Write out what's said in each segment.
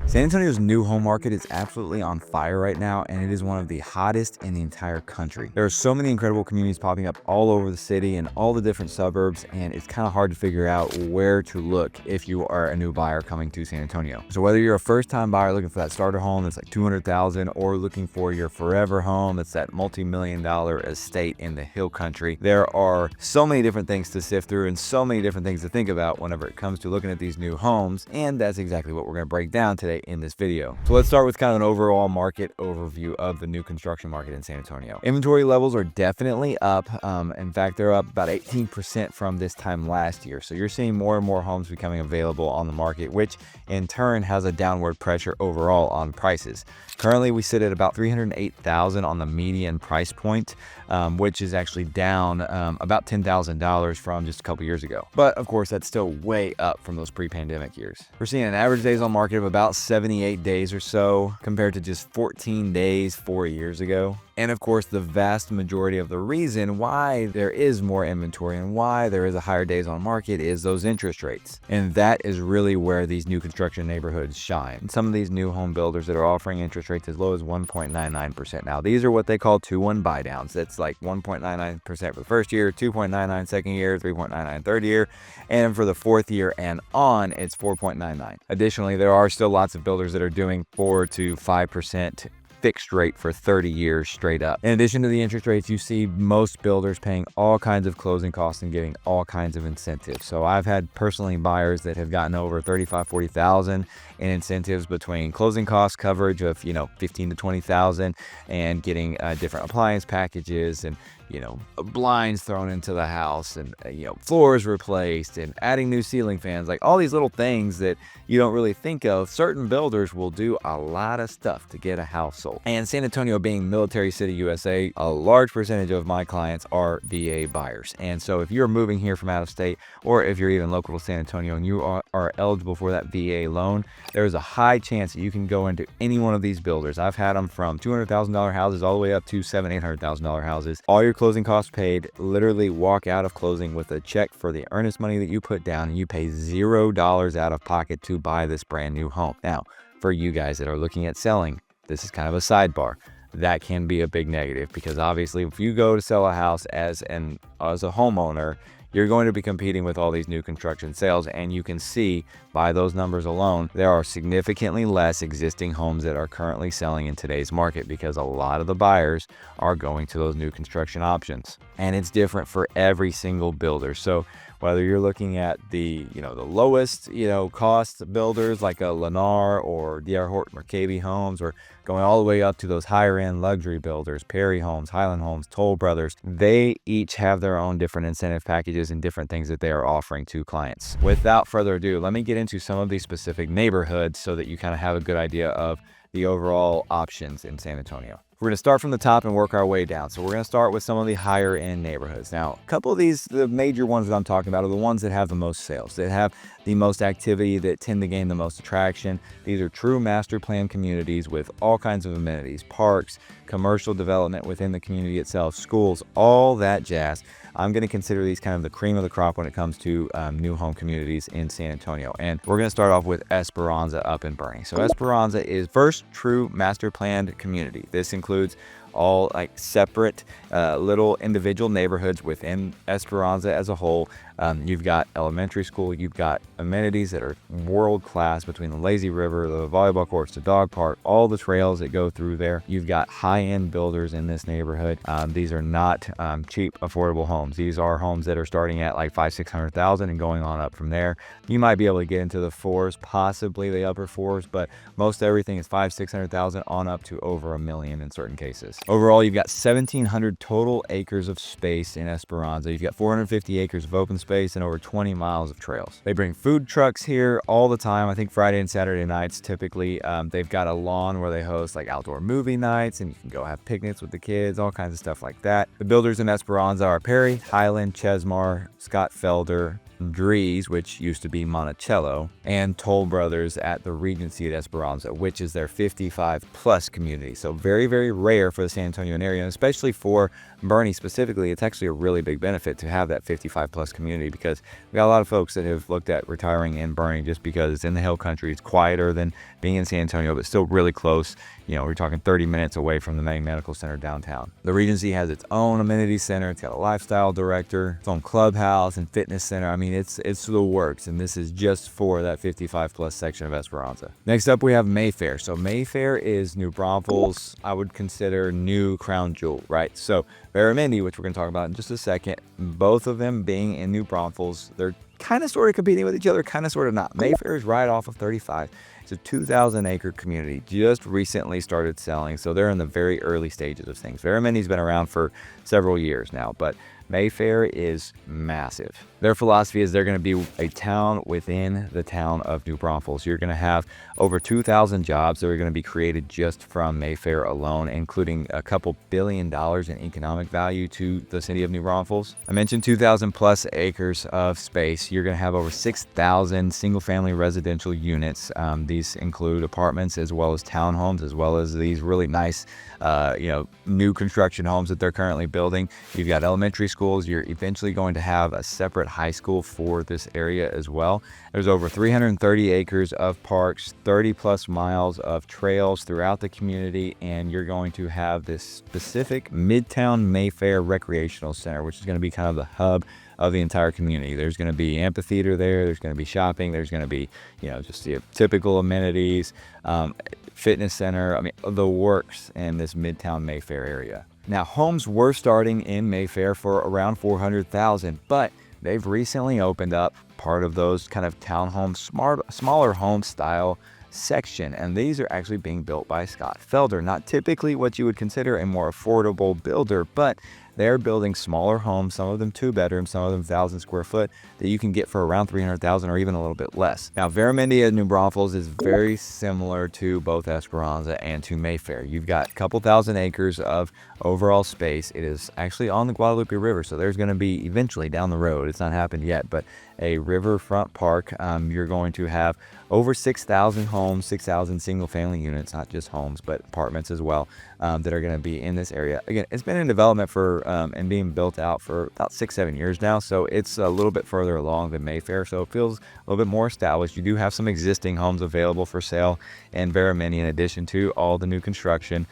San Antonio's new home market is absolutely on fire right now, and it is one of the hottest in the entire country. There are so many incredible communities popping up all over the city and all the different suburbs, and it's kind of hard to figure out where to look if you are a new buyer coming to San Antonio. So whether you're a first-time buyer looking for that starter home that's like $200,000 or looking for your forever home that's that multi-million-dollar estate in the hill country, there are so many different things to sift through and so many different things to think about whenever it comes to looking at these new homes, and that's exactly what we're going to break down today in this video. So let's start with kind of an overall market overview of the new construction market in San Antonio. Inventory levels are definitely up. In fact, they're up about 18% from this time last year. So you're seeing more and more homes becoming available on the market, which in turn has a downward pressure overall on prices. Currently, we sit at about $308,000 on the median price point, which is actually down about $10,000 from just a couple years ago. But of course, that's still way up from those pre-pandemic years. We're seeing an average days on market of about 78 days or so, compared to just 14 days 4 years ago. And of course, the vast majority of the reason why there is more inventory and why there is a higher days on market is those interest rates. And that is really where these new construction neighborhoods shine. Some of these new home builders that are offering interest rates as low as 1.99%. Now, these are what they call 2-1 buy downs. That's like 1.99% for the first year, 2.99 second year, 3.99 third year, and for the fourth year and on, it's 4.99. Additionally, there are still lots of builders that are doing 4 to 5% fixed rate for 30 years straight up. In addition to the interest rates, you see most builders paying all kinds of closing costs and giving all kinds of incentives. So I've had personally buyers that have gotten over $35,000-$40,000 in incentives between closing cost coverage of $15,000 to $20,000 and getting different appliance packages and blinds thrown into the house and floors replaced and adding new ceiling fans, like all these little things that you don't really think of. Certain builders will do a lot of stuff to get a house sold. And San Antonio being Military City, USA, a large percentage of my clients are VA buyers. And so if you're moving here from out of state, or if you're even local to San Antonio and you are eligible for that VA loan, there's a high chance that you can go into any one of these builders. I've had them from $200,000 houses all the way up to $700,000-$800,000 houses. All your closing costs paid, literally walk out of closing with a check for the earnest money that you put down, and you pay $0 out of pocket to buy this brand new home. Now, for you guys that are looking at selling, this is kind of a sidebar. That can be a big negative, because obviously if you go to sell a house as a homeowner, you're going to be competing with all these new construction sales, and you can see by those numbers alone, there are significantly less existing homes that are currently selling in today's market, because a lot of the buyers are going to those new construction options. And it's different for every single builder. So whether you're looking at the lowest cost builders like a Lennar or D.R. Horton or KB Homes, or going all the way up to those higher end luxury builders, Perry Homes, Highland Homes, Toll Brothers, they each have their own different incentive packages and different things that they are offering to clients. Without further ado, let me get into some of these specific neighborhoods so that you kind of have a good idea of the overall options in San Antonio. We're going to start from the top and work our way down. So we're going to start with some of the higher end neighborhoods. Now, a couple of these, the major ones that I'm talking about, are the ones that have the most sales, that have the most activity, that tend to gain the most attraction. These are true master plan communities with all kinds of amenities, parks, commercial development within the community itself, schools, all that jazz. I'm going to consider these kind of the cream of the crop when it comes to new home communities in San Antonio. And we're going to start off with Esperanza up in Bernie. So Esperanza is first true master planned community. This includes all like separate little individual neighborhoods within Esperanza as a whole. You've got elementary school, you've got amenities that are world class between the lazy river, the volleyball courts, the dog park, all the trails that go through there. You've got high-end builders in this neighborhood. These are not cheap, affordable homes. These are homes that are starting at like $500,000-$600,000 and going on up from there. You might be able to get into the fours, possibly the upper fours, but most everything is $500,000-$600,000 on up to over $1 million in certain cases. Overall, you've got 1,700 total acres of space in Esperanza. You've got 450 acres of open space and over 20 miles of trails. They bring food trucks here all the time. I think Friday and Saturday nights typically. They've got a lawn where they host like outdoor movie nights, and you can go have picnics with the kids, all kinds of stuff like that. The builders in Esperanza are Perry, Highland, Chesmar, Scott Felder, Dries, which used to be Monticello, and Toll Brothers at the Regency at Esperanza, which is their 55 plus community. So very, very rare for the San Antonio area, and especially for Bernie specifically. It's actually a really big benefit to have that 55 plus community, because we got a lot of folks that have looked at retiring in Bernie just because it's in the hill country. It's quieter than being in San Antonio, but still really close. We're talking 30 minutes away from the main medical center downtown. The Regency has its own amenity center. It's got a lifestyle director, its own clubhouse and fitness center. I mean, it's the works, and this is just for that 55 plus section of Esperanza. Next up, we have Mayfair. So Mayfair is New Braunfels. I would consider new crown jewel, right? So Veramendi, which we're going to talk about in just a second, both of them being in New Braunfels, they're kind of sort of competing with each other, kind of sort of not. Mayfair is right off of 35. It's a 2,000 acre community, just recently started selling, so they're in the very early stages of things. Veramendi's been around for several years now, but Mayfair is massive. Their philosophy is they're going to be a town within the town of New Braunfels. You're going to have over 2,000 jobs that are going to be created just from Mayfair alone, including a couple $1 billion in economic value to the city of New Braunfels. I mentioned 2,000 plus acres of space. You're going to have over 6,000 single-family residential units. These include apartments as well as townhomes, as well as these really nice, new construction homes that they're currently building. You've got elementary schools. You're eventually going to have a separate high school for this area as well. There's over 330 acres of parks, 30 plus miles of trails throughout the community, and you're going to have this specific Midtown Mayfair Recreational Center, which is going to be kind of the hub of the entire community. There's going to be amphitheater there's going to be shopping, there's going to be, just the typical amenities, fitness center, I mean, the works in this Midtown Mayfair area. Now, homes were starting in Mayfair for around 400,000, but they've recently opened up part of those kind of townhome, smaller home style section, and these are actually being built by Scott Felder. Not typically what you would consider a more affordable builder, but they're building smaller homes, some of them 2-bedrooms, some of them 1,000 square foot, that you can get for around 300,000 or even a little bit less. Now, Veramendi at New Braunfels is very similar to both Esperanza and to Mayfair. You've got a couple thousand acres of overall space. It is actually on the Guadalupe River, so there's going to be eventually down the road, it's not happened yet, but a riverfront park. You're going to have over 6,000 homes, 6,000 single family units, not just homes, but apartments as well, that are going to be in this area. Again, it's been in development for and being built out for about 6-7 years now, so it's a little bit further along than Mayfair, so it feels a little bit more established. You do have some existing homes available for sale in Veramendi, in addition to all the new construction.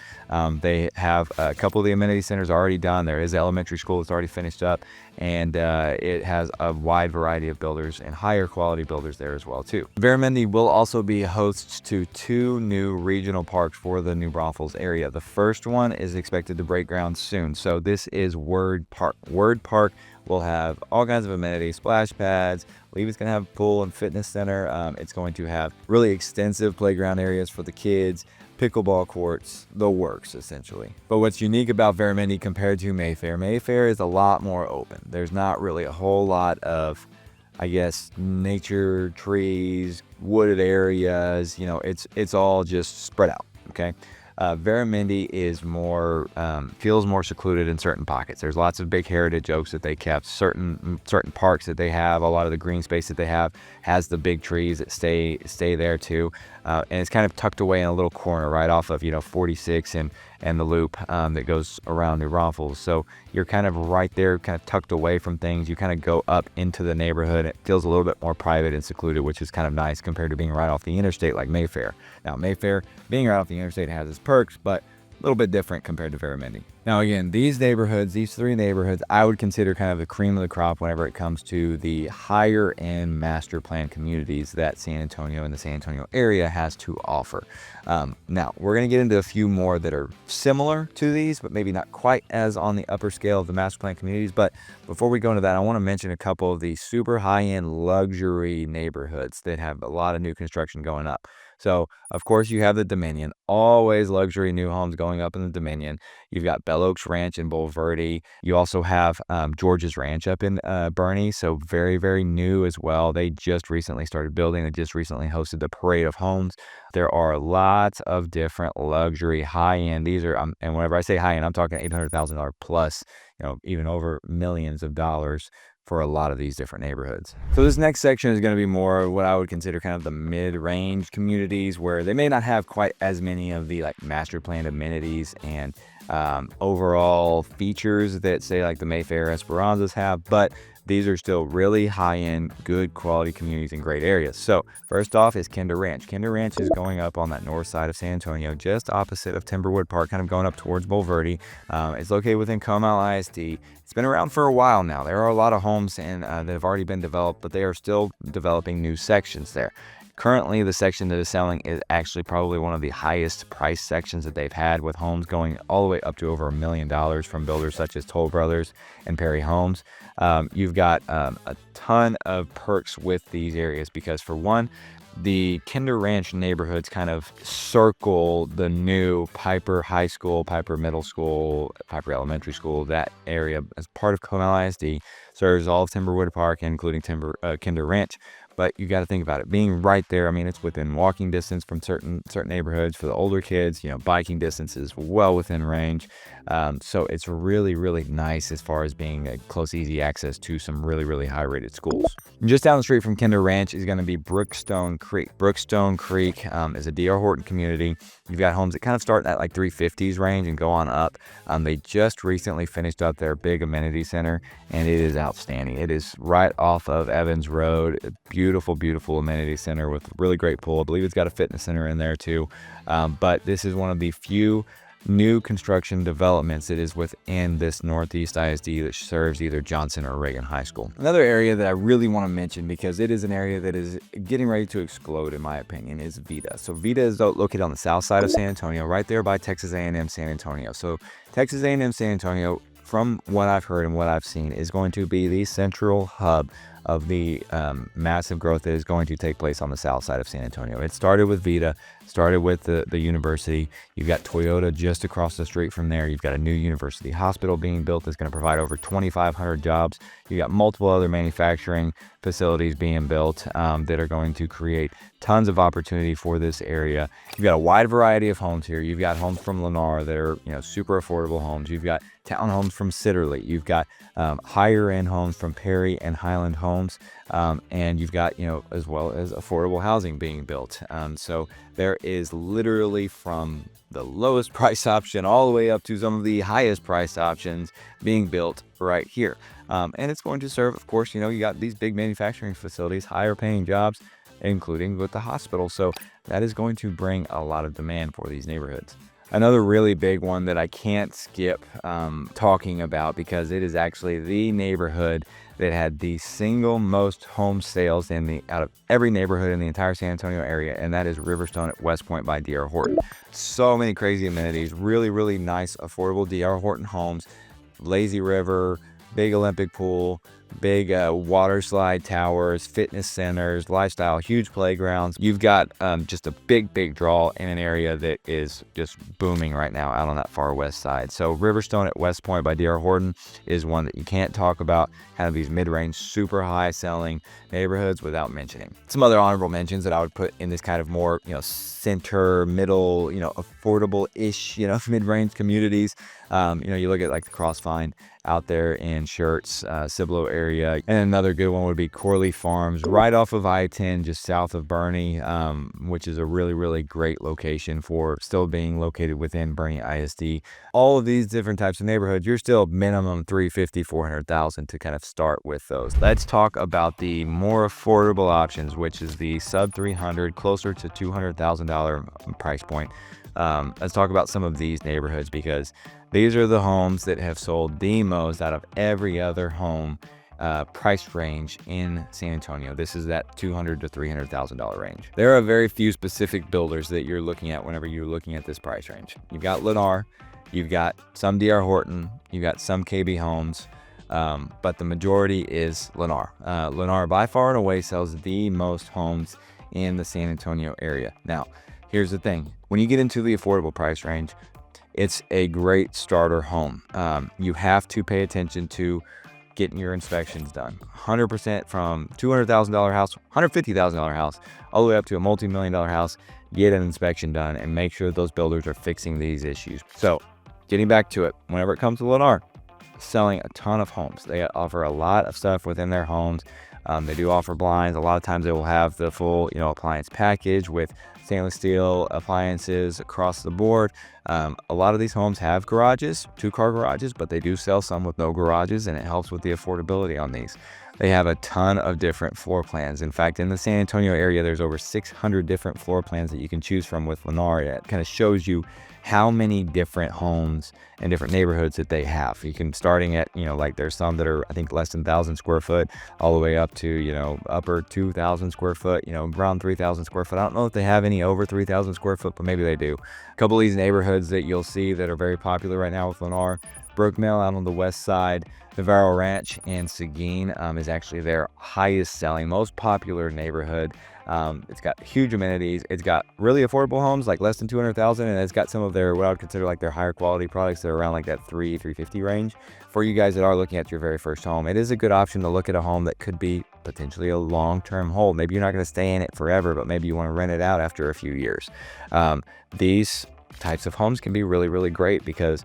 They have a couple of the amenity centers already done. There is an elementary school that's already finished up, and it has a wide variety of builders and higher quality builders there as well too. Veramendi will also be hosts to 2 new regional parks for the New Braunfels area. The first one is expected to break ground soon, so this is Word Park. Word Park will have all kinds of amenities, splash pads. I believe it's going to have a pool and fitness center. It's going to have really extensive playground areas for the kids, pickleball courts, the works essentially. But what's unique about Veramendi compared to Mayfair, Mayfair is a lot more open. There's not really a whole lot of, I guess, nature, trees, wooded areas. It's all just spread out. Okay. Veramendi is more, feels more secluded in certain pockets. There's lots of big heritage oaks that they kept, certain parks that they have, a lot of the green space that they have has the big trees that stay there too. And it's kind of tucked away in a little corner right off of, 46 and the loop that goes around New Braunfels. So you're kind of right there, kind of tucked away from things. You kind of go up into the neighborhood. It feels a little bit more private and secluded, which is kind of nice compared to being right off the interstate like Mayfair. Now, Mayfair, being right off the interstate, has its perks, but a little bit different compared to Veramendi. Now, again, these 3 neighborhoods, I would consider kind of the cream of the crop whenever it comes to the higher end master plan communities that San Antonio and the San Antonio area has to offer. Now, we're going to get into a few more that are similar to these, but maybe not quite as on the upper scale of the master plan communities. But before we go into that, I want to mention a couple of these super high end luxury neighborhoods that have a lot of new construction going up. So, of course, you have the Dominion, always luxury new homes going up in the Dominion. You've got Bell Oaks Ranch in Bulverde. You also have George's Ranch up in Bernie, so very, very new as well. They just recently started building. They just recently hosted the Parade of Homes. There are lots of different luxury high-end. These are, and whenever I say high-end, I'm talking $800,000 plus, even over millions of dollars for a lot of these different neighborhoods. So this next section is going to be more what I would consider kind of the mid-range communities, where they may not have quite as many of the like master planned amenities and overall features that say like the Mayfair Esperanzas have, but these are still really high-end, good quality communities in great areas. So first off is Kinder Ranch. Kinder Ranch is going up on that north side of San Antonio, just opposite of Timberwood Park, kind of going up towards Bulverde. It's located within Comal ISD. It's been around for a while now. There are a lot of homes that have already been developed, but they are still developing new sections there. Currently, the section that is selling is actually probably one of the highest price sections that they've had, with homes going all the way up to over $1 million from builders such as Toll Brothers and Perry Homes. You've got a ton of perks with these areas because, for one, the Kinder Ranch neighborhoods kind of circle the new Piper High School, Piper Middle School, Piper Elementary School. That area, as part of Comal ISD, serves all of Timberwood Park, including Kinder Ranch. But you got to think about it being right there. I mean, it's within walking distance from certain neighborhoods. For the older kids, biking distance is well within range. So it's really, really nice as far as being a close, easy access to some really, really high rated schools. Just down the street from Kinder Ranch is going to be Brookstone Creek. Brookstone Creek is a D.R. Horton community. You've got homes that kind of start at like 350s range and go on up. They just recently finished up their big amenity center, and it is outstanding. It is right off of Evans Road. Beautiful, beautiful amenity center with a really great pool. I believe it's got a fitness center in there too. But this is one of the few new construction developments that is within this Northeast ISD that serves either Johnson or Reagan High School. Another area that I really want to mention, because it is an area that is getting ready to explode in my opinion, is Vida. So Vida is located on the south side of San Antonio, right there by Texas A&M San Antonio. So Texas A&M San Antonio, from what I've heard and what I've seen, is going to be the central hub of the massive growth that is going to take place on the south side of San Antonio. It started with Vida, started with the university. You've got Toyota just across the street from there. You've got a new university hospital being built that's going to provide over 2,500 jobs. You got multiple other manufacturing facilities being built that are going to create tons of opportunity for this area. You've got a wide variety of homes here. You've got homes from Lennar that are super affordable homes. You've got townhomes from Sitterly. You've got higher end homes from Perry and Highland Homes. And you've got, as well as affordable housing being built. So there is literally from the lowest price option all the way up to some of the highest price options being built right here. And it's going to serve, of course, you got these big manufacturing facilities, higher paying jobs, including with the hospital. So that is going to bring a lot of demand for these neighborhoods. Another really big one that I can't skip talking about, because it is actually the neighborhood that had the single most home sales out of every neighborhood in the entire San Antonio area, and that is Riverstone at West Point by D.R. Horton. So many crazy amenities, really, really nice, affordable D.R. Horton homes, lazy river, big Olympic pool, big water slide towers, fitness centers, lifestyle, huge playgrounds. You've got just a big draw in an area that is just booming right now out on that far west side. So Riverstone at West Point by D.R. Horton is one that you can't talk about, kind of these mid-range, super high selling neighborhoods without mentioning. Some other honorable mentions that I would put in this kind of more, center, middle, affordable-ish, mid-range communities. You look at like the Crossvine out there in Schertz, Cibolo area. And another good one would be Corley Farms, right off of I-10, just south of Bernie, which is a really, really great location for still being located within Bernie ISD. All of these different types of neighborhoods, you're still minimum $350,000, $400,000 to kind of start with those. Let's talk about the more affordable options, which is the sub $300,000, closer to $200,000 price point. Let's talk about some of these neighborhoods, because these are the homes that have sold the most out of every other home price range in San Antonio. This is that $200,000 to $300,000 range. There are very few specific builders that you're looking at whenever you're looking at this price range. You've got Lennar, you've got some D.R. Horton, you've got some KB Homes, but the majority is Lennar. Lennar by far and away sells the most homes in the San Antonio area. Now, here's the thing. When you get into the affordable price range, it's a great starter home. You have to pay attention to getting your inspections done. 100% from $200,000 house, $150,000 house, all the way up to a multi-million-dollar house. Get an inspection done and make sure those builders are fixing these issues. So, getting back to it, whenever it comes to Lennar, selling a ton of homes. They offer a lot of stuff within their homes. They do offer blinds. A lot of times they will have the full, appliance package with stainless steel appliances across the board. A lot of these homes have garages, 2-car garages, but they do sell some with no garages, and it helps with the affordability on these. They have a ton of different floor plans. In fact, in the San Antonio area, there's over 600 different floor plans that you can choose from with Lennar. It kind of shows you how many different homes and different neighborhoods that they have. You can, starting at, like there's some that are, I think, less than 1,000 square foot, all the way up to, upper 2,000 square foot, around 3,000 square foot. I don't know if they have any over 3,000 square foot, but maybe they do. A couple of these neighborhoods that you'll see that are very popular right now with Lennar: Brook Mill out on the west side, Navarro Ranch, and Seguin is actually their highest selling, most popular neighborhood. It's got huge amenities. It's got really affordable homes, like less than 200,000, and it's got some of their, what I would consider like their higher quality products that are around like that 350 range. For you guys that are looking at your very first home, it is a good option to look at a home that could be potentially a long-term hold. Maybe you're not going to stay in it forever, but maybe you want to rent it out after a few years. These types of homes can be really, really great because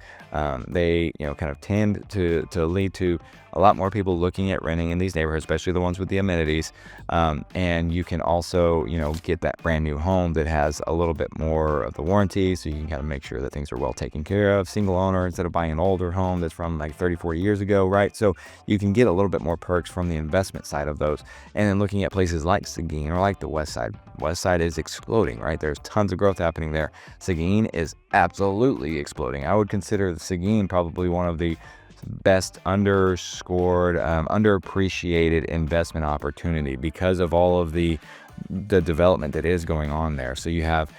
they kind of tend to lead to a lot more people looking at renting in these neighborhoods, especially the ones with the amenities. And you can also get that brand new home that has a little bit more of the warranty, so you can kind of make sure that things are well taken care of, single owner, instead of buying an older home that's from like 30-40 years ago, right? So you can get a little bit more perks from the investment side of those. And then looking at places like Seguin or like the west side is exploding, right? There's tons of growth happening there. Seguin is absolutely exploding. I would consider Seguin probably one of the best underscored, underappreciated investment opportunity because of all of the development that is going on there. So you have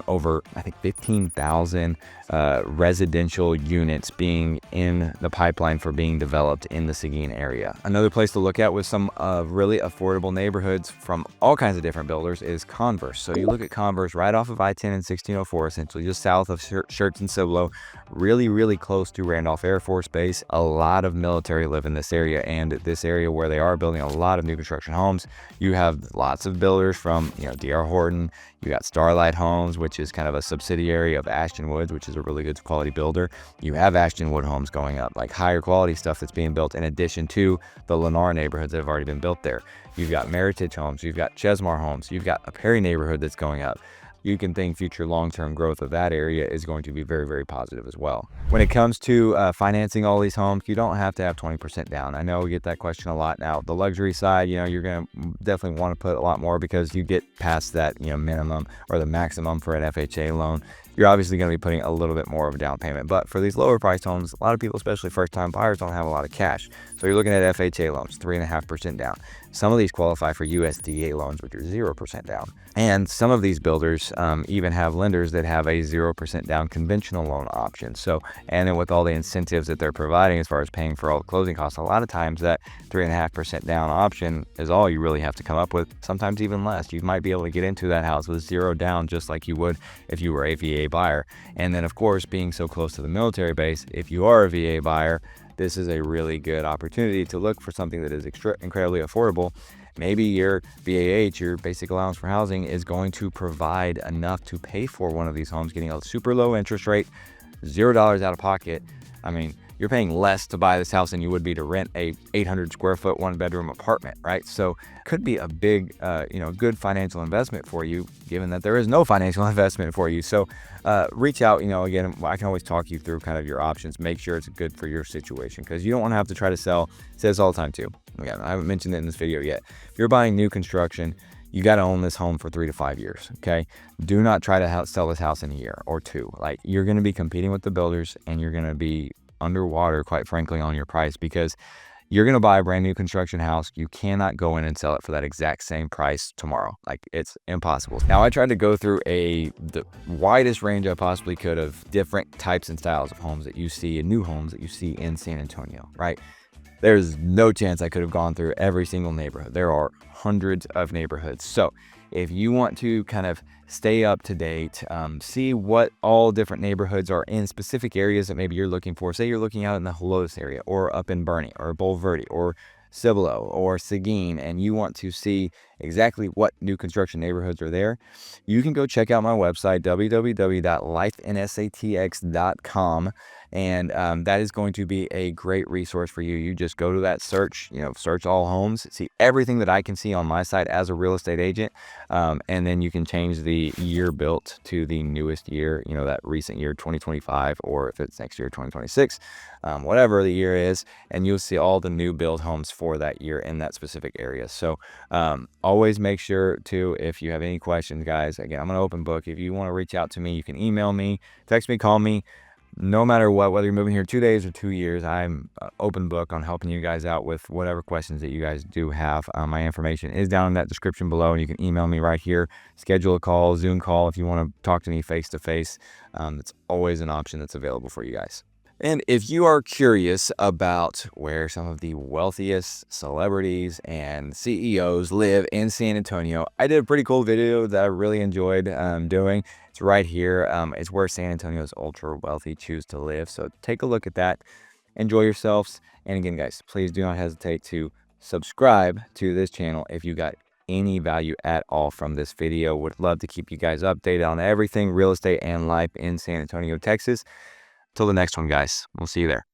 over, I think, 15,000 residential units being in the pipeline for being developed in the Seguin area. Another place to look at with some really affordable neighborhoods from all kinds of different builders is Converse. So you look at Converse right off of I-10 and 1604, essentially just south of Schertz and Cibolo, really, really close to Randolph Air Force Base. A lot of military live in this area, and this area where they are building a lot of new construction homes, you have lots of builders from D.R. Horton. You got Starlight Homes, which is kind of a subsidiary of Ashton Woods, which is a really good quality builder. You have Ashton Wood homes going up, like higher quality stuff that's being built in addition to the Lennar neighborhoods that have already been built there. You've got Meritage Homes, you've got Chesmar Homes, you've got a Perry neighborhood that's going up. You can think future long-term growth of that area is going to be very, very positive as well. When it comes to financing all these homes, you don't have to have 20% down. I know we get that question a lot. Now, the luxury side, you're going to definitely want to put a lot more because you get past that, minimum or the maximum for an FHA loan. You're obviously going to be putting a little bit more of a down payment. But for these lower priced homes, a lot of people, especially first-time buyers, don't have a lot of cash. So you're looking at FHA loans, 3.5% down. Some of these qualify for USDA loans, which are 0% down. And some of these builders even have lenders that have a 0% down conventional loan option. So, and then with all the incentives that they're providing as far as paying for all the closing costs, a lot of times that 3.5% down option is all you really have to come up with, sometimes even less. You might be able to get into that house with 0 down, just like you would if you were a VA buyer. And then, of course, being so close to the military base, if you are a VA buyer, this is a really good opportunity to look for something that is incredibly affordable. Maybe your BAH, your basic allowance for housing, is going to provide enough to pay for one of these homes, getting a super low interest rate, $0 out of pocket. I mean, you're paying less to buy this house than you would be to rent a 800 square foot 1-bedroom apartment, right? So could be a big, good financial investment for you, given that there is no financial investment for you. So reach out, again, I can always talk you through kind of your options. Make sure it's good for your situation, because you don't want to have to try to sell. I say this all the time too. Again, I haven't mentioned it in this video yet. If you're buying new construction, you got to own this home for 3 to 5 years. Okay. Do not try to sell this house in a year or two. Like, you're going to be competing with the builders, and you're going to be underwater, quite frankly, on your price, because you're going to buy a brand new construction house. You cannot go in and sell it for that exact same price tomorrow. Like, it's impossible. Now, I tried to go through the widest range I possibly could of different types and styles of homes that you see in new homes that you see in San Antonio, right? There's no chance I could have gone through every single neighborhood. There are hundreds of neighborhoods. So if you want to kind of stay up to date, see what all different neighborhoods are in specific areas that maybe you're looking for. Say you're looking out in the Helotes area, or up in Bernie, or Bulverde, or Cibolo, or Seguin, and you want to see exactly what new construction neighborhoods are there, you can go check out my website, www.lifeinsatx.com. And that is going to be a great resource for you. You just go to that search, search all homes, see everything that I can see on my site as a real estate agent. And then you can change the year built to the newest year, that recent year, 2025, or if it's next year, 2026, whatever the year is, and you'll see all the new build homes for that year in that specific area. So always make sure to, if you have any questions, guys, again, I'm an open book. If you want to reach out to me, you can email me, text me, call me. No matter what, whether you're moving here 2 days or 2 years, I'm open book on helping you guys out with whatever questions that you guys do have. My information is down in that description below, and you can email me right here, schedule a call, Zoom call if you want to talk to me face to face. It's always an option that's available for you guys. And if you are curious about where some of the wealthiest celebrities and CEOs live in San Antonio, I did a pretty cool video that I really enjoyed doing. It's right here. It's where San Antonio's ultra wealthy choose to live. So take a look at that. Enjoy yourselves. And again, guys, please do not hesitate to subscribe to this channel if you got any value at all from this video. Would love to keep you guys updated on everything real estate and life in San Antonio, Texas. Till the next one, guys. We'll see you there.